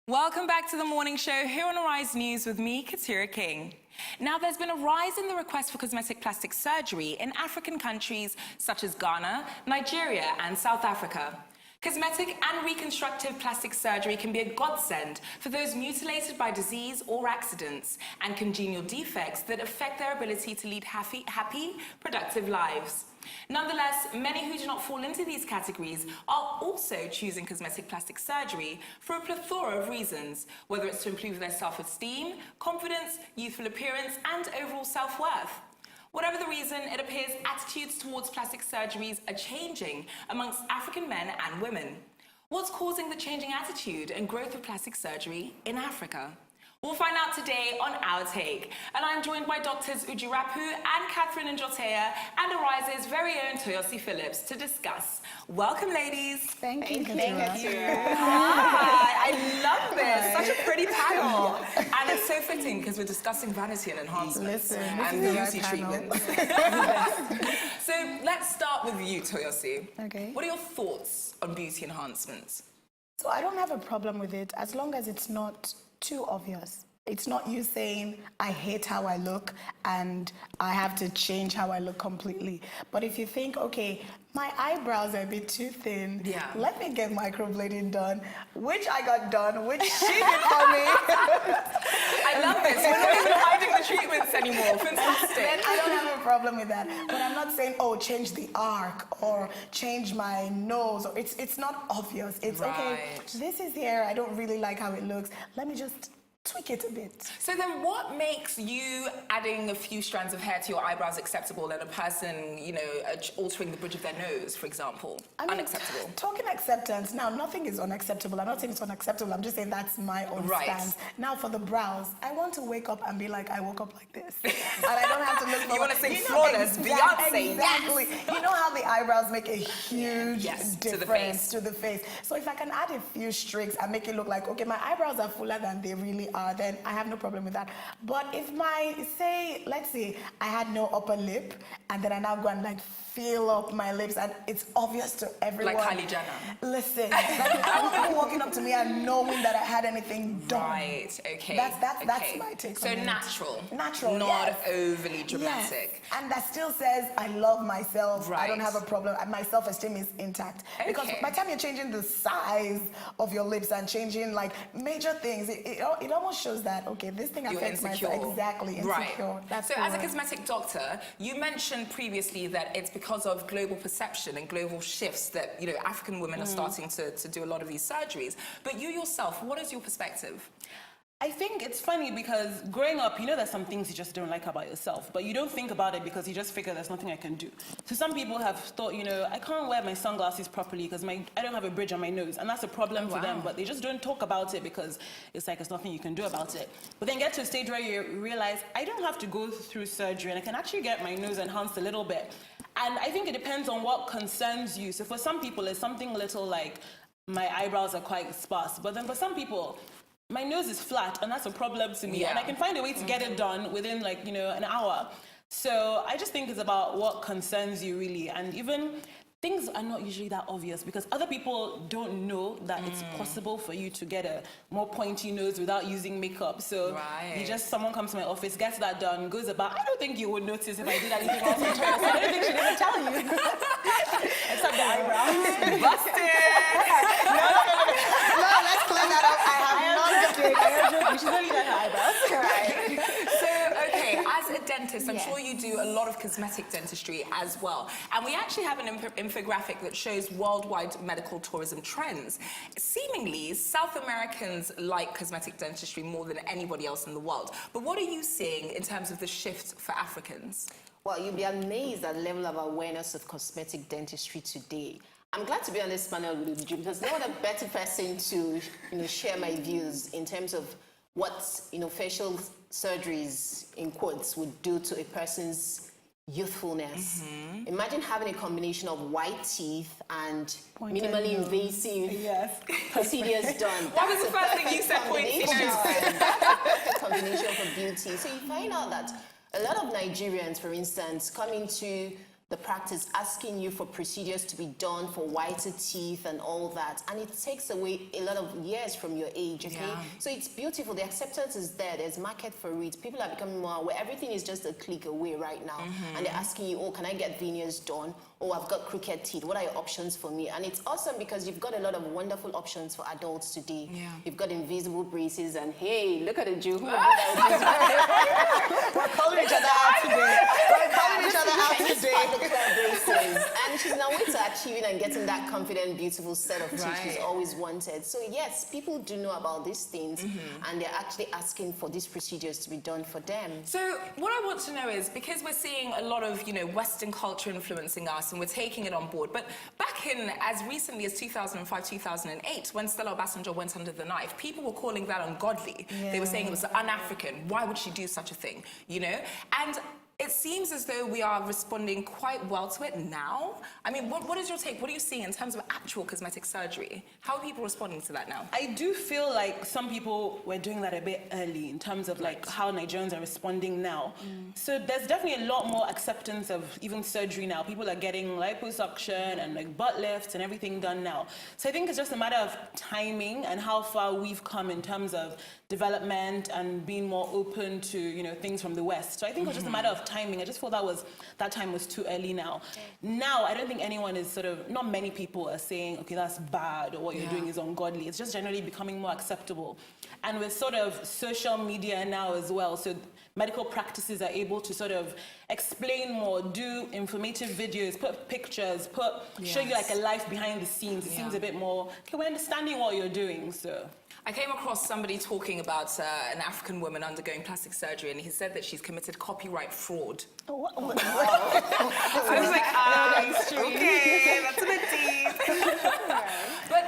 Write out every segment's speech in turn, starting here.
Welcome back to the morning show here on Arise News with me, Keturah. Now, there's been a rise in the request for cosmetic plastic surgery in African countries such as Ghana, Nigeria, and South Africa. Cosmetic and reconstructive plastic surgery can be a godsend for those mutilated by disease or accidents and congenital defects that affect their ability to lead happy, productive lives. Nonetheless, many who do not fall into these categories are also choosing cosmetic plastic surgery for a plethora of reasons, whether it's to improve their self-esteem, confidence, youthful appearance, and overall self-worth. Whatever the reason, it appears attitudes towards plastic surgeries are changing amongst African men and women. What's causing the changing attitude and growth of plastic surgery in Africa? We'll find out today on Our Take. And I'm joined by doctors Rapu and Katherine Njorteah and Arise's very own Toyosi to discuss. Welcome, ladies. Thank you. Hi, I love this. Such a pretty panel. And it's so fitting because we're discussing vanity and enhancements and beauty treatments. So let's start with you, Toyosi. Okay. What are your thoughts on beauty enhancements? So I don't have a problem with it as long as it's not too obvious. It's not you saying, I hate how I look and I have to change how I look completely. But if you think, okay, my eyebrows are a bit too thin, let me get microblading done, which I got done, which she did for me. I love this. We're not even hiding the treatments anymore. Fantastic. Then I don't have a problem with that. But I'm not saying, oh, change the arc or change my nose. Or it's not obvious. It's okay, this is here. I don't really like how it looks. Let me just tweak it a bit. So then what makes you adding a few strands of hair to your eyebrows acceptable and a person, you know, altering the bridge of their nose, for example, unacceptable? Talking acceptance, now nothing is unacceptable. I'm not saying it's unacceptable. I'm just saying that's my own stance. Now for the brows, I want to wake up and be like, I woke up like this. And I don't have to look for... You want to say flawless, Beyonce. Exactly. Yes. You know how the eyebrows make a huge difference to the face. So if I can add a few streaks and make it look like, okay, my eyebrows are fuller than they really are, then I have no problem with that. But if let's say I had no upper lip and then I now go and like fill up my lips and it's obvious to everyone. Like Kylie Jenner. Listen, I want people walking up to me and knowing that I had anything done. Right, okay. That's my take on it. So natural. Natural, not overly dramatic. Yes. And that still says I love myself. Right. I don't have a problem. My self-esteem is intact. Because by the time you're changing the size of your lips and changing like major things, it almost shows that, okay, this thing affects myself. Exactly, insecure. Right. That's so as a cosmetic doctor, you mentioned previously that it's because of global perception and global shifts that, you know, African women are starting to do a lot of these surgeries. But you yourself, what is your perspective? I think it's funny because growing up, you know there's some things you just don't like about yourself, but you don't think about it because you just figure there's nothing I can do. So some people have thought, you know, I can't wear my sunglasses properly because I don't have a bridge on my nose, and that's a problem for them, but they just don't talk about it because it's like there's nothing you can do about it. But then get to a stage where you realize, I don't have to go through surgery and I can actually get my nose enhanced a little bit. And I think it depends on what concerns you. So for some people, it's something little like my eyebrows are quite sparse, but then for some people, my nose is flat and that's a problem to me and I can find a way to get it done within like, you know, an hour. So I just think it's about what concerns you really, and even things are not usually that obvious because other people don't know that it's possible for you to get a more pointy nose without using makeup. So someone comes to my office, gets that done, goes about. I don't think you would notice if I did anything else on Twitter. So I don't think she'd ever tell you. Except the eyebrows. Busted! No, let's clear that up. She's only got her eyebrows. Right. So, okay, as a dentist, I'm sure you do a lot of cosmetic dentistry as well. And we actually have an infographic that shows worldwide medical tourism trends. Seemingly, South Americans like cosmetic dentistry more than anybody else in the world. But what are you seeing in terms of the shift for Africans? Well, you'll be amazed at the level of awareness of cosmetic dentistry today. I'm glad to be on this panel with you because no one a better person to share my views in terms of what facial surgeries in quotes would do to a person's youthfulness. Imagine having a combination of white teeth and minimally invasive procedures done. What was the first thing you said? That's a perfect combination for beauty. So you find out that a lot of Nigerians, for instance, come into the practice, asking you for procedures to be done for whiter teeth and all that. And it takes away a lot of years from your age, okay? Yeah. So it's beautiful. The acceptance is there. There's market for it. People are becoming more aware. Everything is just a click away right now. And they're asking you, oh, can I get veneers done? Oh, I've got crooked teeth. What are your options for me? And it's awesome because you've got a lot of wonderful options for adults today. Yeah. You've got invisible braces and hey, look at the Jew. We're calling each other out today. We're calling each other out today. Braces. And she's now way to achieving and getting that confident, beautiful set of teeth she's always wanted. So yes, people do know about these things and they're actually asking for these procedures to be done for them. So what I want to know is, because we're seeing a lot of, Western culture influencing us and we're taking it on board, but back in as recently as 2005, 2008, when Stella Obasanjo went under the knife, people were calling that ungodly. Yeah. They were saying it was un-African. Why would she do such a thing, And it seems as though we are responding quite well to it now. I mean, what is your take? What are you seeing in terms of actual cosmetic surgery? How are people responding to that now? I do feel like some people were doing that a bit early in terms of like how Nigerians are responding now. So there's definitely a lot more acceptance of even surgery now. People are getting liposuction and like butt lifts and everything done now. So I think it's just a matter of timing and how far we've come in terms of development and being more open to things from the West. So I think it was just a matter of timing. I just thought that time was too early now. Now I don't think anyone is not many people are saying, okay, that's bad or what you're doing is ungodly. It's just generally becoming more acceptable. And with social media now as well, so medical practices are able to explain more, do informative videos, put pictures, show you like a life behind the scenes. It seems a bit more, okay, we're understanding what you're doing, so. I came across somebody talking about an African woman undergoing plastic surgery, and he said that she's committed copyright fraud. Wow. I was like, okay, that's a bit deep. But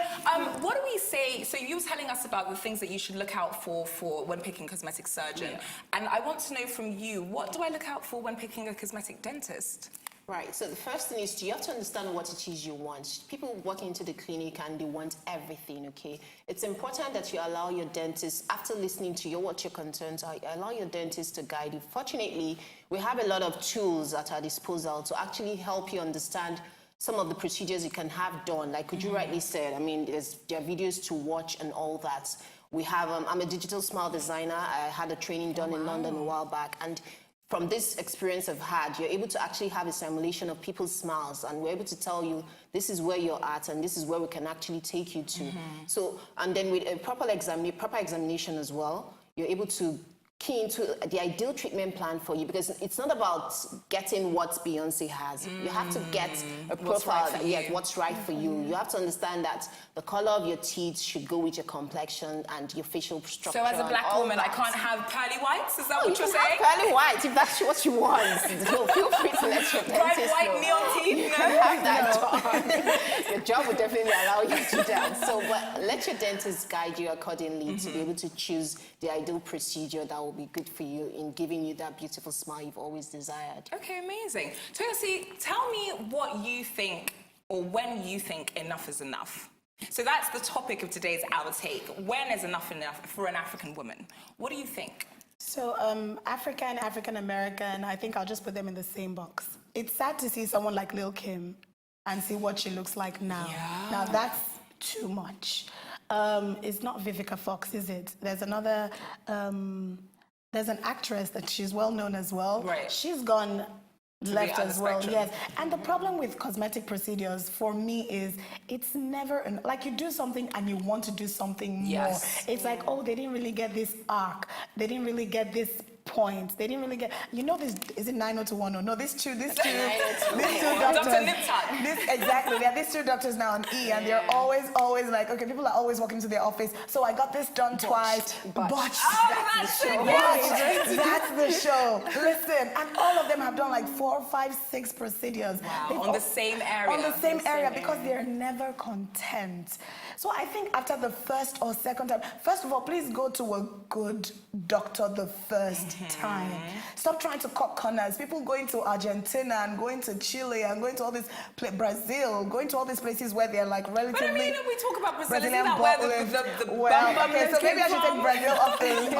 what do we say? So you were telling us about the things that you should look out for when picking a cosmetic surgeon. And I want to know from you, what do I look out for when picking a cosmetic dentist? Right, so the first thing is you have to understand what it is you want. People walk into the clinic and they want everything, okay? It's important that you allow your dentist, after listening to what your concerns are, allow your dentist to guide you. Fortunately, we have a lot of tools at our disposal to actually help you understand some of the procedures you can have done. Like you rightly said, I mean, there are videos to watch and all that. We have, I'm a digital smile designer. I had a training done in London a while back. And from this experience I've had, you're able to actually have a simulation of people's smiles, and we're able to tell you this is where you're at and this is where we can actually take you to. So, and then with a proper examination as well, you're able to key into the ideal treatment plan for you, because it's not about getting what Beyonce has. You have to get a profile, what's right for you. You have to understand that the color of your teeth should go with your complexion and your facial structure. So as a black woman, I can't have pearly whites? Is that what you're saying? Have pearly whites if that's what you want. So feel free to let your dentist Bright white know. neon teeth? You can have that done. Your job will definitely allow you to do that. So, but let your dentist guide you accordingly to be able to choose the ideal procedure that will be good for you in giving you that beautiful smile you've always desired. Okay, amazing. Toyosi, tell me what you think, or when you think enough is enough. So that's the topic of today's Our Take. When is enough for an African woman? What do you think? So African, African American, I think I'll just put them in the same box. It's sad to see someone like Lil' Kim and see what she looks like now. Yeah. Now that's too much. It's not Vivica Fox, is it? There's another, there's an actress that she's well known as well. Right. She's gone left as well, spectrum. yes. And the problem with cosmetic procedures for me is it's never, like you do something and you want to do something more. Yes. It's like, oh, they didn't really get this arc. They didn't really get this point. They didn't really get, this, is it 90210? No, these two doctors. Dr. Nipton. Exactly. There are these two doctors now on E, and they're always like, okay, people are always walking to their office. So I got this done twice. Botched. Oh, that's the show. That's the show. Listen, and all of them have done like 4, 5, 6 procedures. Wow. On the same area. On the same area, because they're never content. So I think after the first or second time, first of all, please go to a good doctor the first time. Stop trying to cut corners. People going to Argentina and going to Chile and going to all this Brazil, going to all these places where they're like relatively. But I mean, we talk about Brazil. Isn't Brazilian that where bottling. the Well, bum okay, so maybe I should came take Brazil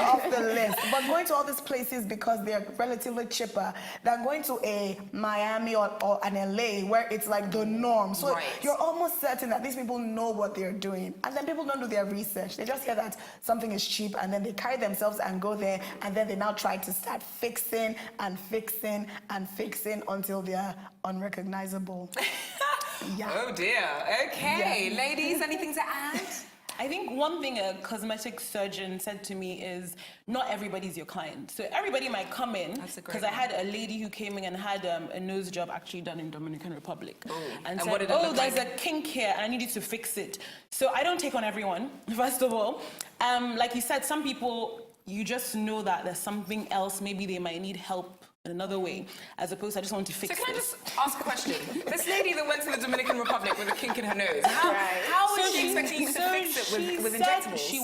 off the list. But going to all these places because they're relatively cheaper than going to a Miami or an LA where it's like the norm. So you're almost certain that these people know what they're doing. And then people don't do their research. They just hear that something is cheap and then they carry themselves and go there and then they now try to start fixing and fixing and fixing until they're unrecognizable. Yeah. Oh dear. Okay, ladies, anything to add? I think one thing a cosmetic surgeon said to me is not everybody's your client. So everybody might come in, because I had a lady who came in and had a nose job actually done in Dominican Republic. And said, what did it look there's like? a kink here and I need you to fix it. So I don't take on everyone, first of all. Like you said, some people, you just know that there's something else, maybe they might need help in another way, as opposed to I just want to fix So can I this. just ask a question? This lady that went to the Dominican Republic with a kink in her nose, how was she expecting you to fix it with injectables? She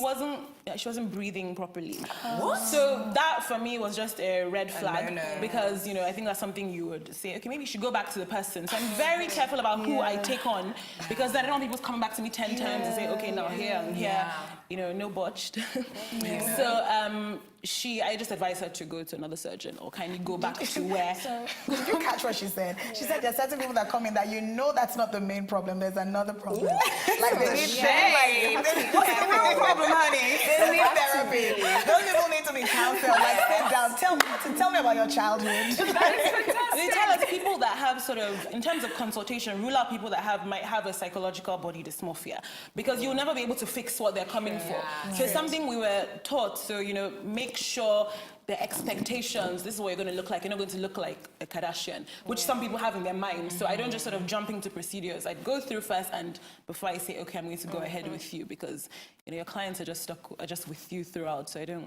wasn't breathing properly. What? So that for me was just a red flag because I think that's something you would say. Okay, maybe you should go back to the person. So I'm very careful about who I take on because then I don't want people coming back to me 10 times and say, okay, now here and here, no botched. So I just advise her to go to another surgeon or kindly go back to where. Did you catch what she said? She said there are certain people that come in that that's not the main problem. There's another problem. Like they need what's the real problem, honey? They need therapy. Those people need to be counseled. Like sit down. Tell me about your childhood. They tell us people that have sort of, in terms of consultation, rule out people that might have a psychological body dysmorphia because you'll never be able to fix what they're coming for. So it's something we were taught. So make sure the expectations, this is what you're going to look like. You're not going to look like a Kardashian, which some people have in their mind. So I don't just sort of jump into procedures. I go through first, and before I say, okay, I'm going to go ahead with you, because your clients are just with you throughout. So I don't.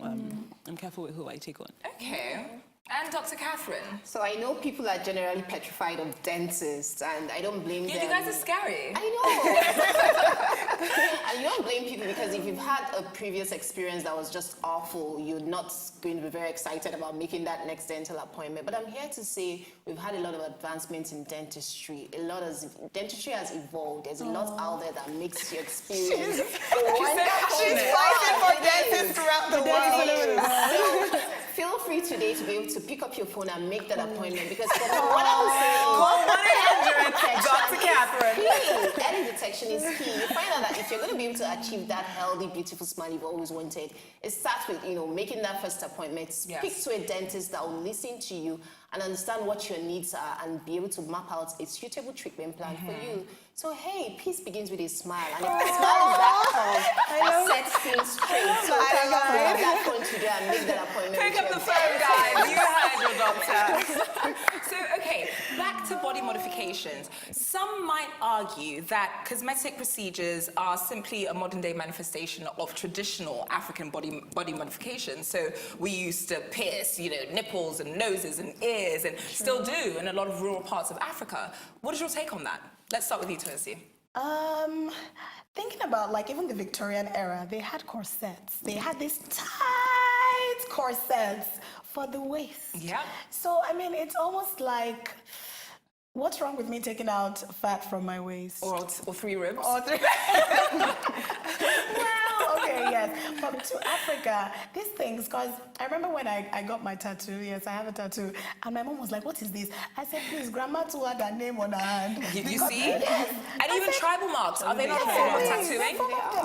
I'm careful with who I take on. Okay. And Dr. Catherine? So I know people are generally petrified of dentists, and I don't blame them. You guys are scary. I know. And you don't blame people because if you've had a previous experience that was just awful, you're not going to be very excited about making that next dental appointment. But I'm here to say we've had a lot of advancements in dentistry. Dentistry has evolved. There's a lot out there that makes your experience She's fighting for dentists throughout the world. So, feel free today to be able to pick up your phone and make that appointment because from what I'm saying, Dr. Catherine. Early detection is key. You find out that if you're going to be able to achieve that healthy, beautiful smile you've always wanted, it starts with making that first appointment. Speak to a dentist that will listen to you and understand what your needs are and be able to map out a suitable treatment plan for you. So, hey, peace begins with a smile. And if the smile is that calm, that sets things straight. So, I have that phone today and make that appointment. Pick up the phone, guys. You heard your doctor. So, okay, back to body modifications. Some might argue that cosmetic procedures are simply a modern-day manifestation of traditional African body modifications. So, we used to pierce, nipples and noses and ears, and still do in a lot of rural parts of Africa. What is your take on that? Let's start with you, Toyosi. Thinking about even the Victorian era, they had corsets. They had these tight corsets for the waist. Yeah. So, it's almost like, what's wrong with me taking out fat from my waist? Or 3 ribs. Or 3 Well, okay, yes. But to Africa, these things, because I remember when I got my tattoo, yes, I have a tattoo, and my mom was like, what is this? I said, please, grandma too had her name on her hand. You see? Yes. And even tribal marks, are they not a form of tattooing?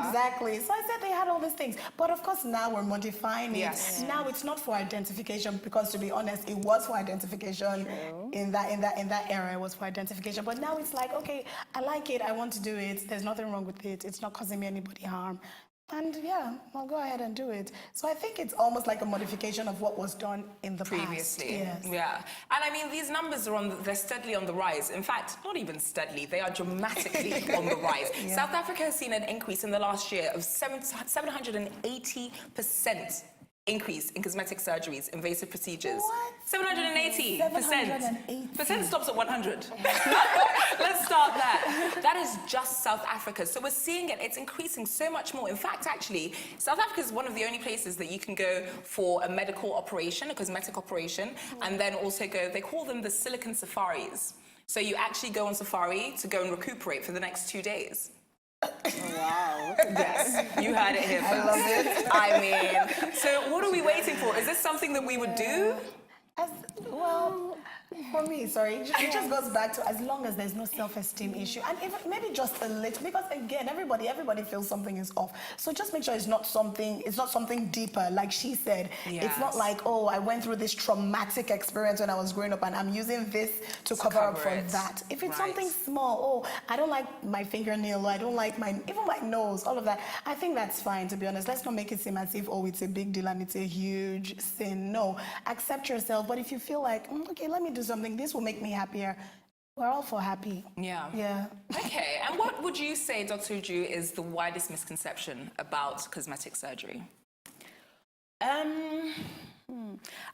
Exactly. So I said they had all these things. But of course, now we're modifying it. Yes. Now it's not for identification, because to be honest, it was for identification in that era. It was for identification. But now it's like, okay, I like it, I want to do it. There's nothing wrong with it. It's not causing me anybody harm. And yeah, I'll go ahead and do it. So I think it's almost like a modification of what was done in the previously. past. Yes. Yeah. And these numbers they're steadily on the rise. In fact, not even steadily, they are dramatically on the rise. Yeah. South Africa has seen an increase in the last year of 780% increase in cosmetic surgeries, invasive procedures. What? 780%. 780. Percent stops at 100. Let's start there. That is just South Africa. So we're seeing it, it's increasing so much more. In fact, actually, South Africa is one of the only places that you can go for a medical operation, a cosmetic operation, and then also go, they call them the silicon safaris. So you actually go on safari to go and recuperate for the next 2 days. Wow. Yes, you heard it here first. I love it. I mean, so what are we waiting for? Is this something that we would do? Well, for me, sorry, it just goes back to as long as there's no self-esteem issue, and even maybe just a little, because again, everybody feels something is off. So just make sure it's not something deeper, like she said. Yes. It's not like, oh, I went through this traumatic experience when I was growing up, and I'm using this to cover up for it. that. If it's Right. something small, oh, I don't like my fingernail, or I don't like even my nose, all of that, I think that's fine, to be honest. Let's not make it seem as if, oh, it's a big deal and it's a huge sin. No, accept yourself. But if you feel like, okay, let me do something, this will make me happier, we're all for happy. Yeah. Yeah. Okay, and what would you say, Dr. Uju, is the widest misconception about cosmetic surgery?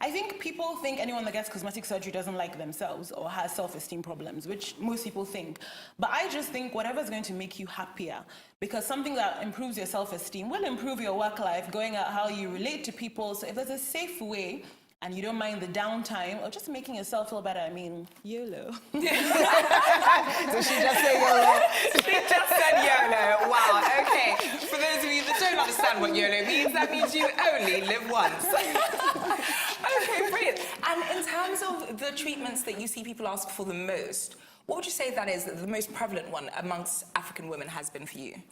I think people think anyone that gets cosmetic surgery doesn't like themselves or has self-esteem problems, which most people think. But I just think whatever's going to make you happier, because something that improves your self-esteem will improve your work life, going at how you relate to people. So if there's a safe way, and you don't mind the downtime, or just making yourself feel better, I mean, YOLO. So she just said YOLO. She just said YOLO. Wow, okay. For those of you that don't understand what YOLO means, that means you only live once. Okay, brilliant. And in terms of the treatments that you see people ask for the most, what would you say that is the most prevalent one amongst African women has been for you?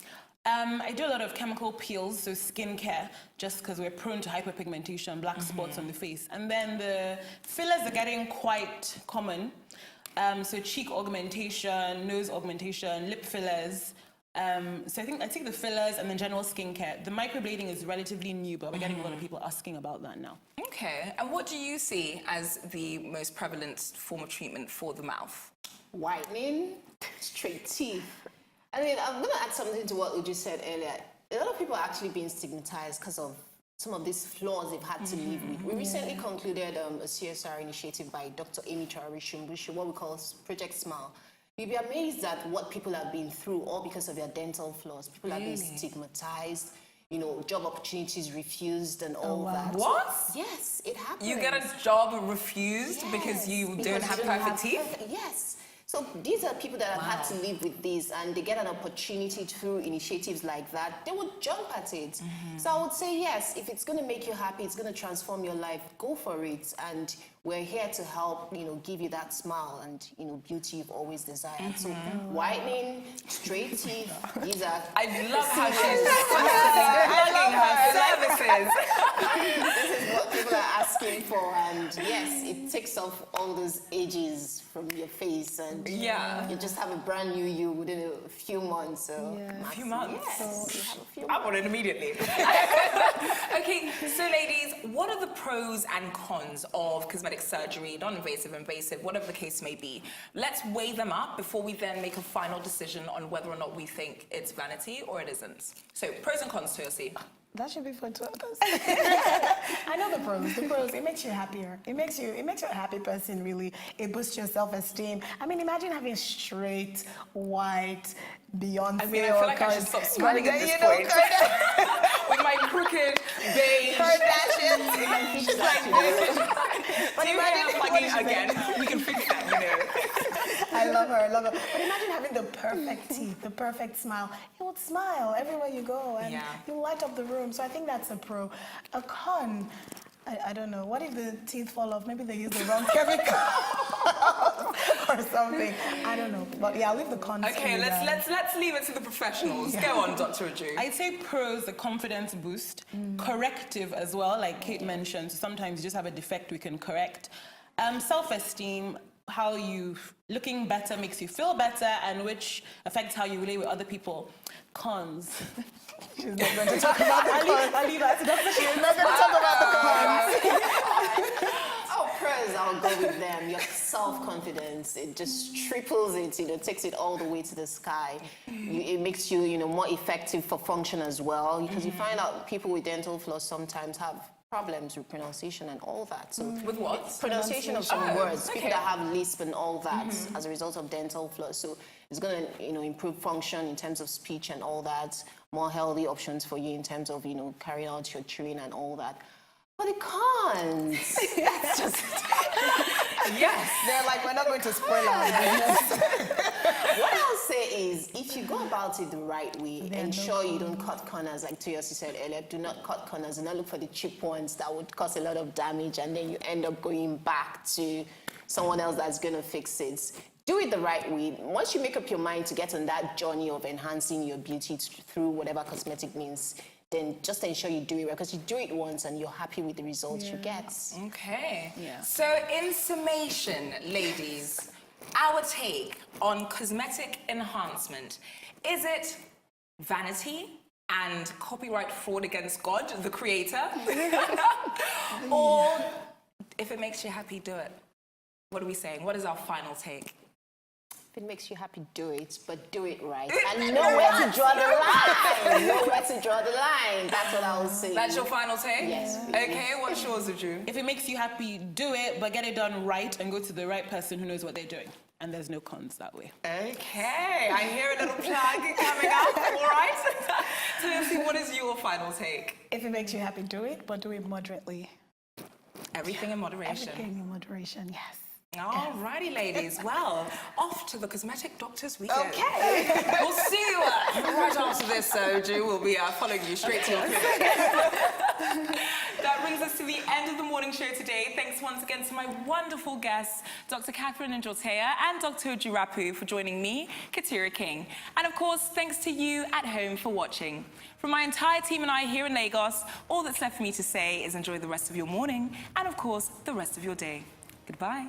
I do a lot of chemical peels, so skincare, just because we're prone to hyperpigmentation, black spots on the face. And then the fillers are getting quite common. So cheek augmentation, nose augmentation, lip fillers. So I think the fillers and then general skincare. The microblading is relatively new, but we're getting a lot of people asking about that now. Okay, and what do you see as the most prevalent form of treatment for the mouth? Whitening, straight teeth. I mean, I'm going to add something to what Uju said earlier. A lot of people are actually being stigmatized because of some of these flaws they've had to live with. We recently concluded a CSR initiative by Dr. Amy Traore-Shumbusho, what we call Project Smile. You'll be amazed at what people have been through, all because of their dental flaws. People have been stigmatized, you know, job opportunities refused and all that. What? Yes, it happens. You get a job refused because you don't have perfect teeth? Yes. So these are people that have had to live with this, and they get an opportunity through initiatives like that, they would jump at it. So I would say, yes, if it's going to make you happy, it's going to transform your life, go for it. And we're here to help, you know, give you that smile and, you know, beauty you've always desired. So whitening, straight teeth, these are... I love how she's plugging her services. This is what people are asking for, and yes, it takes off all those edges from your face, and you just have a brand new you within a few months. So a few months. Yes, you have a few I want it immediately. Okay, so ladies, what are the pros and cons of cosmetic surgery, non-invasive, invasive, whatever the case may be? Let's weigh them up before we then make a final decision on whether or not we think it's vanity or it isn't. So, pros and cons, Toyosi. That should be fun to us. I know the pros. The pros, it makes you happier. It makes you a happy person, really. It boosts your self-esteem. I mean, imagine having straight, white, Beyonce. I mean, I feel like I should stop smiling at this point. With my crooked, beige. Kardashians. She's like, but imagine plugging again. We can fix that, you know. I love her, I love her. But imagine having the perfect teeth, the perfect smile. You would smile everywhere you go, and you light up the room. So I think that's a pro. A con, I don't know. What if the teeth fall off? Maybe they use the wrong chemical or something. I don't know. But yeah, I'll leave the cons. Okay, let's leave it to the professionals. Go on, Dr. Uju. I'd say pros, the confidence boost. Corrective as well, like Kate mentioned. So sometimes you just have a defect we can correct. Self-esteem, how you looking better makes you feel better, and which affects how you relate with other people. Cons. She's not going to talk about the cons. I'll leave that to Dr. She's not going to talk about the cons. Oh, pros, I'll go with them. Your self-confidence, it just triples it, you know, takes it all the way to the sky. It makes you, you know, more effective for function as well, because you find out people with dental flaws sometimes have problems with pronunciation and all that. So With what? pronunciation of some words, okay. people that have lisp and all that as a result of dental floss. So it's going to, improve function in terms of speech and all that. More healthy options for you in terms of, carrying out your chewing and all that. But it can't. That's just... Yes. They're like, we're not going to spoil our business. What I'll say is, if you go about it the right way, ensure you don't cut corners, like Toyosi said earlier. Do not cut corners. Do not look for the cheap ones that would cause a lot of damage, and then you end up going back to someone else that's going to fix it. Do it the right way. Once you make up your mind to get on that journey of enhancing your beauty through whatever cosmetic means, then just ensure you do it right, because you do it once and you're happy with the results you get. Okay. Yeah. So in summation, ladies, our take on cosmetic enhancement, is it vanity and copyright fraud against God, the creator? Or if it makes you happy, do it? What are we saying? What is our final take? If it makes you happy, do it, but do it right. And know where to draw the line. Know where to draw the line. That's what I will say. That's your final take? Yes. Okay, what's yours, Uju? If it makes you happy, do it, but get it done right and go to the right person who knows what they're doing. And there's no cons that way. Okay, I hear a little plug coming up, all right? Toyosi, what is your final take? If it makes you happy, do it, but do it moderately. Everything in moderation. Everything in moderation, yes. All righty, ladies. Well, off to the cosmetic doctors we go. Okay. We'll see you right after this, Uju. We'll be following you straight to your clinic. That brings us to the end of the morning show today. Thanks once again to my wonderful guests, Dr. Katherine and Njorteah and Dr. Uju Rapu for joining me, Keturah King. And of course, thanks to you at home for watching. From my entire team and I here in Lagos, all that's left for me to say is enjoy the rest of your morning and, of course, the rest of your day. Goodbye.